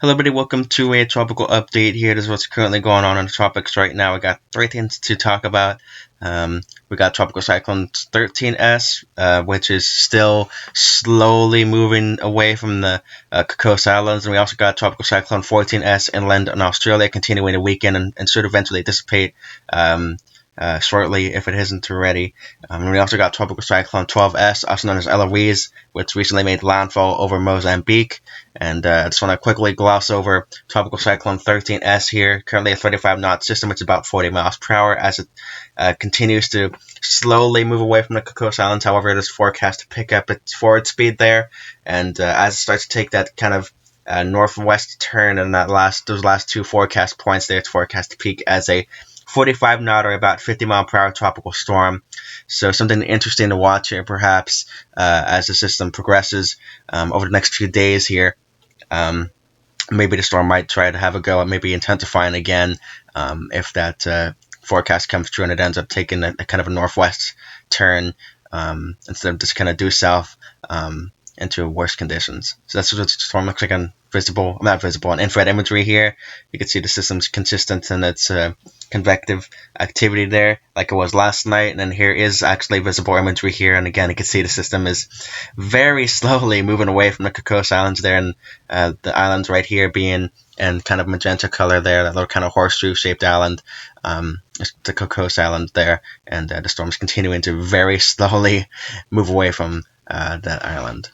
Hello, everybody. Welcome to a tropical update here. This is what's currently going on in the tropics right now. We got three things to talk about. We got Tropical Cyclone 13S, which is still slowly moving away from the Cocos Islands. And we also got Tropical Cyclone 14S inland in Australia, continuing to weaken and should eventually dissipate shortly if it isn't already. And we also got Tropical Cyclone 12S, also known as Eloise, which recently made landfall over Mozambique. And I just want to quickly gloss over Tropical Cyclone 13S here, currently a 35-knot system, which is about 40 miles per hour as it continues to slowly move away from the Cocos Islands. However, it is forecast to pick up its forward speed there, and as it starts to take that kind of northwest turn and those last two forecast points there, it's forecast to peak as a 45 knot or about 50 mile per hour tropical storm. So something interesting to watch here perhaps as the system progresses over the next few days here. Maybe the storm might try to have a go at maybe intensifying again if that forecast comes true and it ends up taking a kind of a northwest turn instead of just kind of due south into worse conditions. So that's what the storm looks like on on infrared imagery here. You can see the system's consistent in its convective activity there, like it was last night. And then here is actually visible imagery here, and again you can see the system is very slowly moving away from the Cocos Islands there, and the islands right here being in kind of magenta color there, that little kind of horseshoe shaped island, the Cocos Island there, and the storm is continuing to very slowly move away from that island.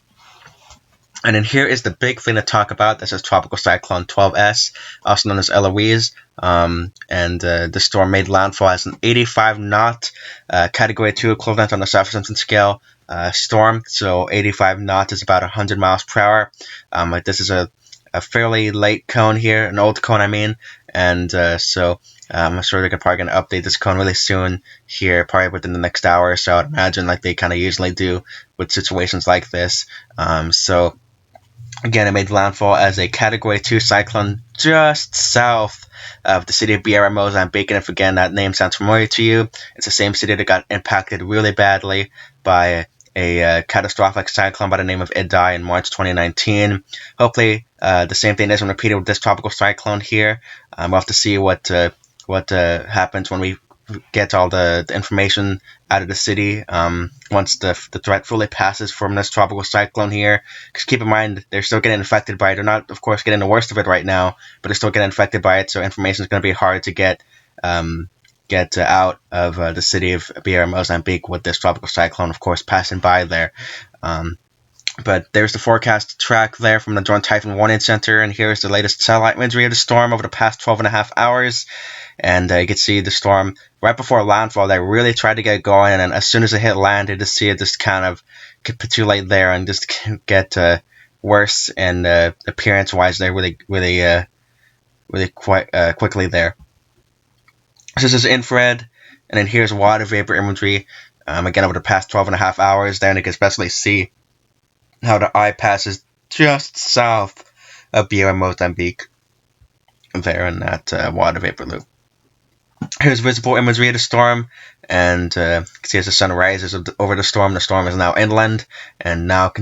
And then here is the big thing to talk about. This is Tropical Cyclone 12S, also known as Eloise. The storm made landfall as an 85 knot Category 2 equivalent on the Saffir-Simpson scale storm. So 85 knots is about 100 miles per hour. This is a fairly late cone here, an old cone I mean. And so I'm sure they're probably going to update this cone really soon here, probably within the next hour or so, I'd imagine, like they kind of usually do with situations like this. So again, it made landfall as a Category 2 cyclone just south of the city of Beira, Mozambique. And if, again, that name sounds familiar to you, it's the same city that got impacted really badly by a catastrophic cyclone by the name of Idai in March 2019. Hopefully, the same thing isn't repeated with this tropical cyclone here. We'll have to see what happens when we get all the information out of the city once the threat fully passes from this tropical cyclone here. Because keep in mind, they're still getting infected by it. They're not, of course, getting the worst of it right now, but they're still getting infected by it, so information is going to be hard to get out of the city of Beira, Mozambique, with this tropical cyclone, of course, passing by there. But there's the forecast track there from the Joint Typhoon Warning Center, and here's the latest satellite imagery of the storm over the past 12.5 hours. And you can see the storm right before landfall. They really tried to get going, and as soon as it hit land, you just see it just kind of capitulate there and just get worse and appearance-wise there really quite quickly there. So this is infrared, and then here's water vapor imagery again over the past 12.5 hours there, and you can especially see how the eye passes just south of Beira, Mozambique there in that water vapor loop. Here's visible imagery of the storm, and you can see as the sun rises over the storm is now inland, and now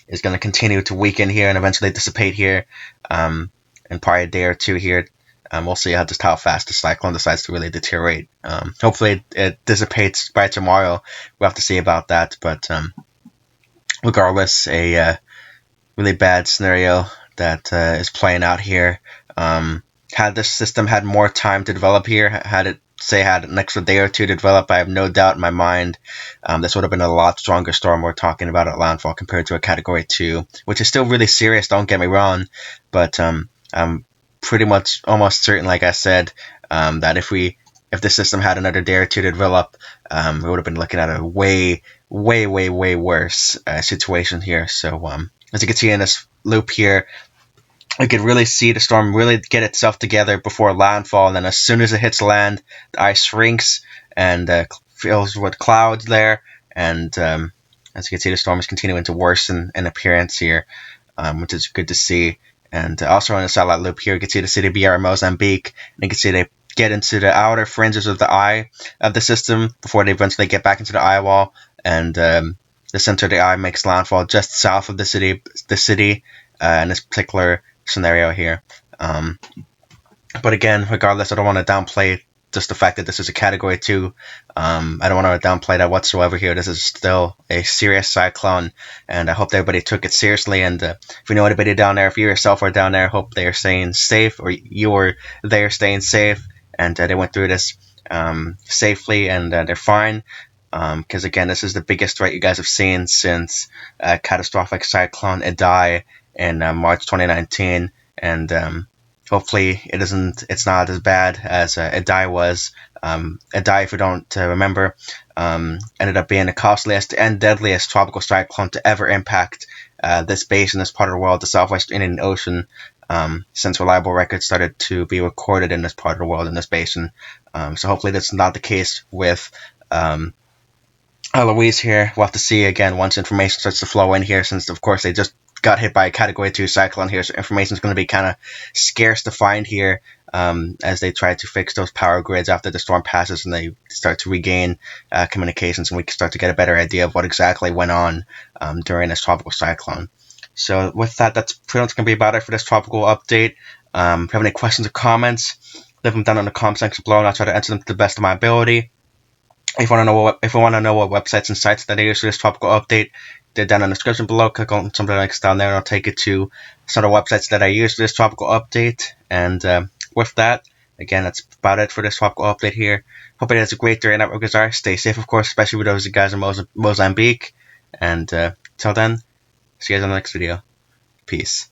is going to continue to weaken here and eventually dissipate here in probably a day or two here. We'll see how fast the cyclone decides to really deteriorate. Hopefully it dissipates by tomorrow. We'll have to see about that, but regardless, a really bad scenario that is playing out here. Had this system had more time to develop here, had an extra day or two to develop, I have no doubt in my mind this would have been a lot stronger storm we're talking about at landfall compared to a Category 2, which is still really serious, don't get me wrong, but I'm pretty much almost certain, like I said, that if the system had another day or two to develop, we would have been looking at a way worse situation here. So as you can see in this loop here, you could really see the storm really get itself together before landfall, and then as soon as it hits land, the ice shrinks and fills with clouds there, and as you can see, the storm is continuing to worsen in appearance here, which is good to see. And also on the satellite loop here, you can see the city of Beira, Mozambique, and you can see they get into the outer fringes of the eye of the system before they eventually get back into the eye wall, and the center of the eye makes landfall just south of the city, in this particular scenario here. But again, regardless, I don't want to downplay just the fact that this is a Category 2. I don't want to downplay that whatsoever here. This is still a serious cyclone, and I hope everybody took it seriously. And if you know anybody down there, if you yourself are down there, I hope they are staying safe, or you or they are staying safe, and they went through this safely, and they're fine. Because again, this is the biggest threat you guys have seen since catastrophic Cyclone Eloise in March 2019, and hopefully it's not as bad as Eloise was. Eloise, if you don't remember, ended up being the costliest and deadliest tropical cyclone to ever impact this basin, this part of the world, the Southwest Indian Ocean, since reliable records started to be recorded in this part of the world, in this basin. So hopefully that's not the case with Eloise here. We'll have to see again once information starts to flow in here, since of course they just got hit by a Category 2 cyclone here, so information is going to be kind of scarce to find here as they try to fix those power grids after the storm passes and they start to regain communications, and we can start to get a better idea of what exactly went on during this tropical cyclone. So with that, that's pretty much going to be about it for this tropical update. If you have any questions or comments, leave them down in the comment section below, and I'll try to answer them to the best of my ability. If you want to know what websites and sites that I use for this tropical update, they're down in the description below. Click on some of the links down there, and I'll take you to some of the websites that I use for this tropical update. And with that, again, that's about it for this tropical update here. Hope it has a great day and that regards. Stay safe, of course, especially with those guys in Mozambique. And till then, see you guys on the next video. Peace.